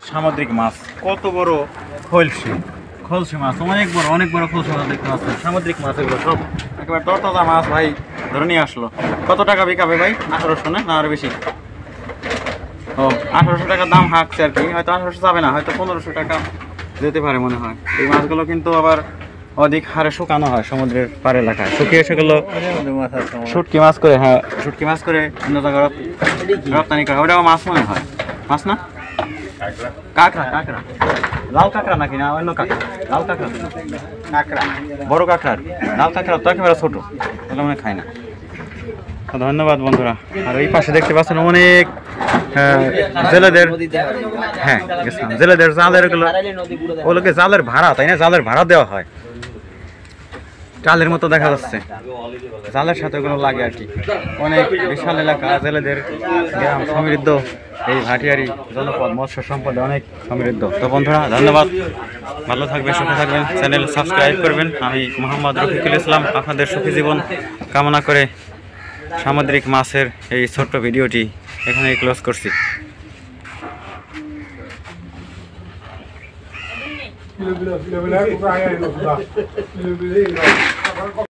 সামুদ্রিক মাছ কত বড় খলসি খলসি মাছ অনেক বড় খলসি মাছ দেখতে পাচ্ছেন। সামুদ্রিক মাছ এগুলো সব একেবারে তরতাজা মাছ ভাই ধরে নিয়ে আসলো। কত টাকা বিকাবে ভাই? 1800 না আরো বেশি? ও 1800 টাকা দাম হাঁকছে আর কি, হয়তো 1800 যাবে না, হয়তো 1500 টাকা যেতে পারে মনে হয়। এই মাছগুলো কিন্তু আবার অধিক হারে শুকানো হয় সমুদ্রের পার এলাকায়, শুকিয়ে সেগুলো শুটকি মাছ করে, হ্যাঁ শুটকি মাছ করে অন্য জায়গায় রপ্তানি করা। ওটা মাছ মনে হয়, মাছ না? কাঁকড়া কাঁকড়া লাল কাঁকড়া নাকি না অন্য কাঁকড়া? লাল কাঁকড়া কাঁকড়া বড় কাঁকড়ার লাল কাঁকড়া তো একেবারে ছোটো, ওগুলো মনে খায় না। ধন্যবাদ বন্ধুরা। আর এই পাশে দেখতে পাচ্ছেন অনেক জেলেদের, হ্যাঁ গেছিলাম, জেলেদের জালের ওগুলোকে জালের ভাড়া, তাই না? জালের ভাড়া দেওয়া হয়, চালের মতো দেখা যাচ্ছে, জালের সাথে ওগুলো লাগে আর কি। অনেক বিশাল এলাকা, জেলেদের গ্রাম, সমৃদ্ধ এই ভাটিয়ারি জনপদ, মৎস্য সম্পদে অনেক সমৃদ্ধ। তো বন্ধুরা ধন্যবাদ, ভালো থাকবেন, সুখে থাকবেন, চ্যানেল সাবস্ক্রাইব করবেন। আমি মোহাম্মদ রফিকুল ইসলাম আপনাদের সুখী জীবন কামনা করে সামুদ্রিক মাছের এই ছোট্ট ভিডিওটি এখানেই ক্লোজ করছি।